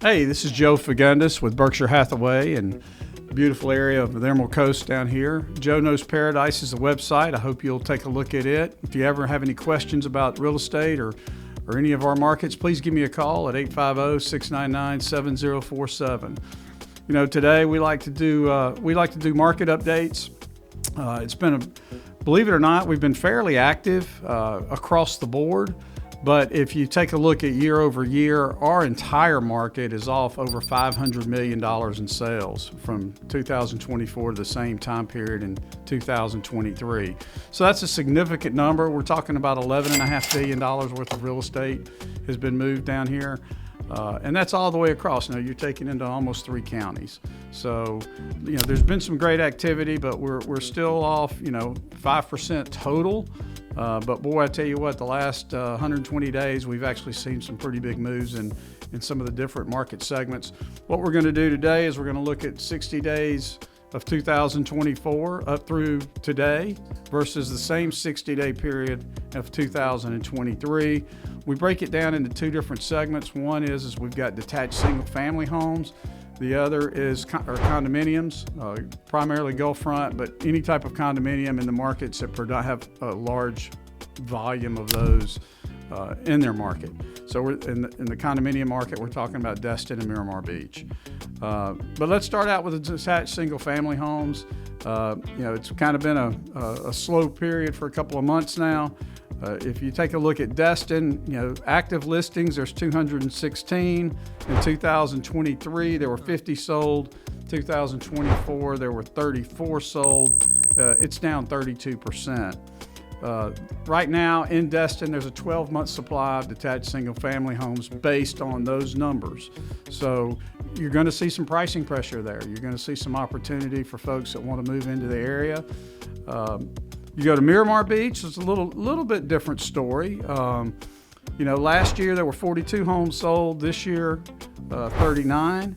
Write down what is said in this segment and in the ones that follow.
Hey, this is Joe Fagundes with Berkshire Hathaway and beautiful area of the Emerald Coast down here. Joe Knows Paradise is the website. I hope you'll take a look at it. If you ever have any questions about real estate or any of our markets, please give me a call at 850-699-7047. You know, today we like to do market updates. Believe it or not, we've been fairly active across the board. But if you take a look at year over year, our entire market is off over $500 million in sales from 2024 to the same time period in 2023. So that's a significant number. We're talking about $11.5 billion worth of real estate has been moved down here. And that's all the way across. Now you're taking into almost 3 counties. So, you know, there's been some great activity, but we're still off, 5% total. But boy, I tell you what, the last 120 days, we've actually seen some pretty big moves in some of the different market segments. What we're going to do today is we're going to look at 60 days of 2024 up through today versus the same 60-day period of 2023. We break it down into 2 different segments. One is we've got detached single-family homes. The other is condominiums, primarily Gulfront, but any type of condominium in the markets that have a large volume of those in their market. So we're in the condominium market, we're talking about Destin and Miramar Beach. But let's start out with the detached single-family homes. It's kind of been a slow period for a couple of months now. If you take a look at Destin, active listings, there's 216. In 2023, there were 50 sold. 2024, there were 34 sold. It's down 32%. Right now in Destin, there's a 12-month supply of detached single-family homes based on those numbers. So you're going to see some pricing pressure there. You're going to see some opportunity for folks that want to move into the area. You go to Miramar Beach, it's a little bit different story. Last year there were 42 homes sold. This year, 39.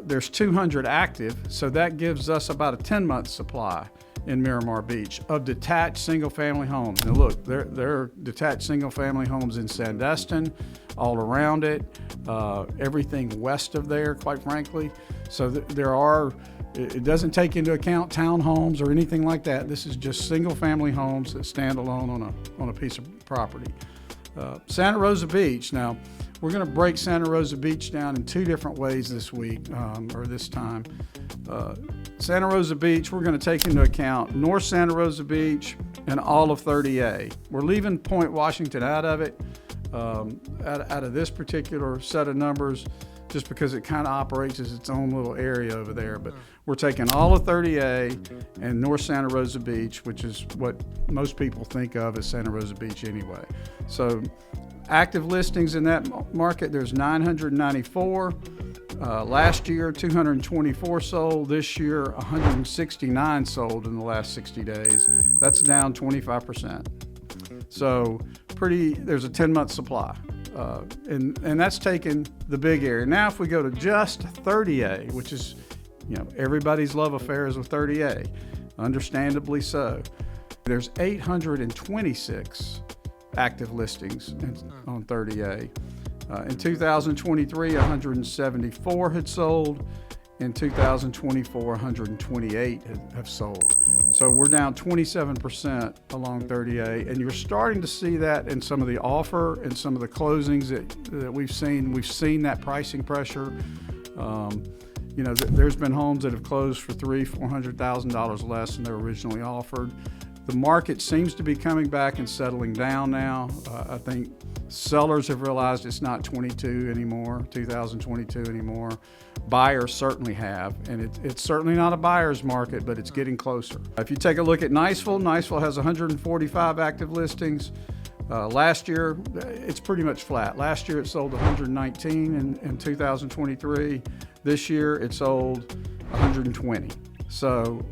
There's 200 active, so that gives us about a 10-month supply in Miramar Beach of detached single-family homes. Now look, there are detached single-family homes in Destin, all around it, everything west of there, quite frankly. So it doesn't take into account townhomes or anything like that. This is just single-family homes that stand alone on a piece of property. Santa Rosa Beach. Now, we're going to break Santa Rosa Beach down in 2 different ways this week, or this time. Santa Rosa Beach, we're going to take into account North Santa Rosa Beach and all of 30A. We're leaving Point Washington out of it, out of this particular set of numbers, just because it kind of operates as its own little area over there. But we're taking all of 30A and North Santa Rosa Beach, which is what most people think of as Santa Rosa Beach anyway. So active listings in that market, there's 994. Last year, 224 sold. This year, 169 sold in the last 60 days. That's down 25%. So there's a 10-month supply. And that's taken the big area. Now, if we go to just 30A, which is, everybody's love affair is with 30A, understandably so. There's 826 active listings on 30A. In 2023, 174 had sold. In 2024, 128 have sold. So we're down 27% along 30A, and you're starting to see that in some of the offer and some of the closings that we've seen. We've seen that pricing pressure. There's been homes that have closed for $300,000-$400,000 less than they were originally offered. The market seems to be coming back and settling down now. I think sellers have realized it's not 2022 anymore. Buyers certainly have, and it's certainly not a buyer's market, but it's getting closer. If you take a look at Niceville has 145 active listings. Last year, it's pretty much flat. Last year, it sold 119 in 2023. This year, it sold 120. So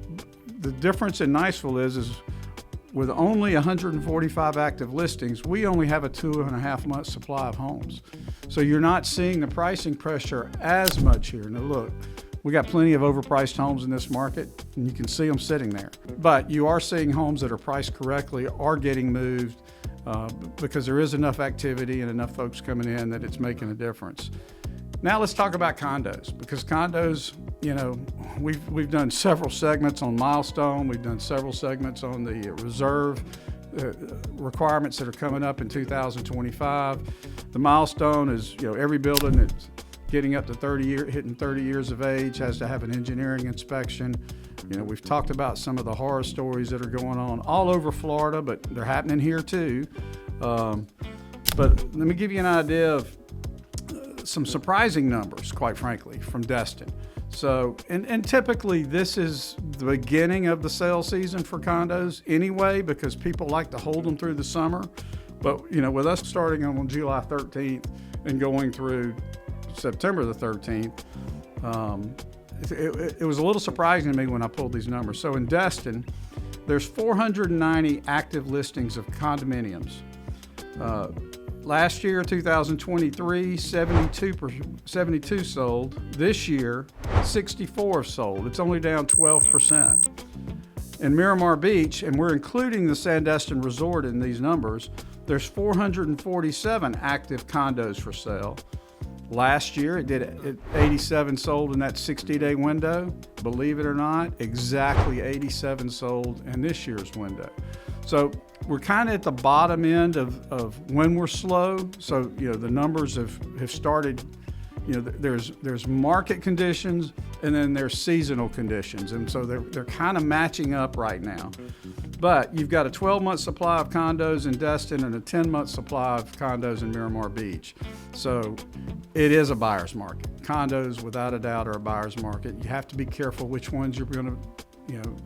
the difference in Niceville is with only 145 active listings, we only have a 2.5 month supply of homes. So you're not seeing the pricing pressure as much here. Now look, we got plenty of overpriced homes in this market, and you can see them sitting there. But you are seeing homes that are priced correctly are getting moved because there is enough activity and enough folks coming in that it's making a difference. Now let's talk about condos, because condos, we've done several segments on milestone. We've done several segments on the reserve requirements that are coming up in 2025. The milestone is, every building that's getting up to hitting 30 years of age has to have an engineering inspection. We've talked about some of the horror stories that are going on all over Florida, but they're happening here too. But let me give you an idea of some surprising numbers, quite frankly, from Destin. So, and typically this is the beginning of the sales season for condos anyway, because people like to hold them through the summer. But, with us starting on July 13th and going through September the 13th, it was a little surprising to me when I pulled these numbers. So in Destin, there's 490 active listings of condominiums. Last year, 2023, 72 sold. This year, 64 sold. It's only down 12%. In Miramar Beach, and we're including the Sandestin Resort in these numbers, there's 447 active condos for sale. Last year, it did 87 sold in that 60-day window. Believe it or not, exactly 87 sold in this year's window. So we're kind of at the bottom end of when we're slow. So, the numbers have started, there's market conditions and then there's seasonal conditions. And so they're kind of matching up right now. But you've got a 12-month supply of condos in Destin and a 10-month supply of condos in Miramar Beach. So it is a buyer's market. Condos, without a doubt, are a buyer's market. You have to be careful which ones you're going to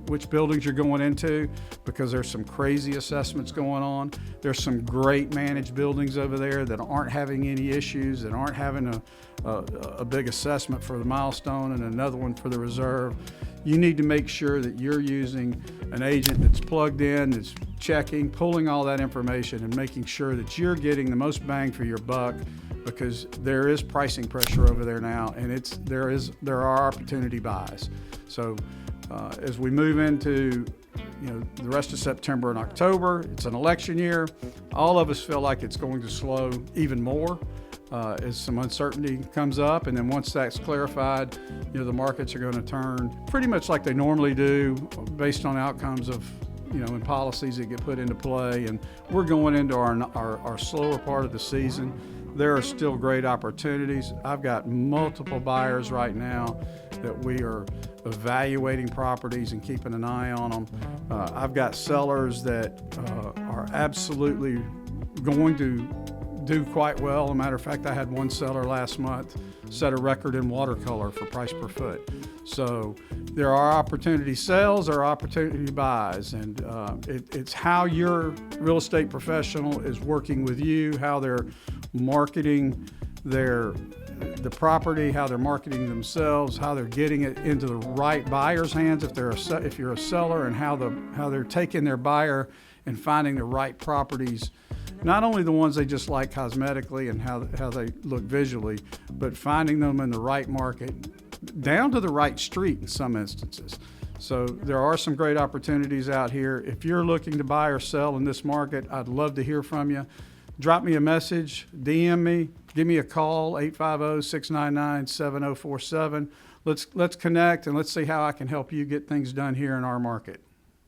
which buildings you're going into, because there's some crazy assessments going on. There's some great managed buildings over there that aren't having any issues, that aren't having a big assessment for the milestone and another one for the reserve. You need to make sure that you're using an agent that's plugged in, that's checking, pulling all that information and making sure that you're getting the most bang for your buck, because there is pricing pressure over there now, and there are opportunity buys. So as we move into the rest of September and October, it's an election year. All of us feel like it's going to slow even more as some uncertainty comes up. And then once that's clarified, the markets are going to turn pretty much like they normally do, based on outcomes of and policies that get put into play. And we're going into our slower part of the season. There are still great opportunities. I've got multiple buyers right now that we are evaluating properties and keeping an eye on them. I've got sellers that are absolutely going to do quite well. As a matter of fact, I had one seller last month set a record in watercolor for price per foot. So there are opportunity sales, there are opportunity buys, and it's how your real estate professional is working with you, how they're marketing the property, how they're marketing themselves, how they're getting it into the right buyer's hands if you're a seller, and how they're taking their buyer and finding the right properties, not only the ones they just like cosmetically and how they look visually, but finding them in the right market, down to the right street in some instances. So there are some great opportunities out here. If you're looking to buy or sell in this market, I'd love to hear from you. Drop me a message, DM me, give me a call, 850-699-7047. Let's connect and let's see how I can help you get things done here in our market.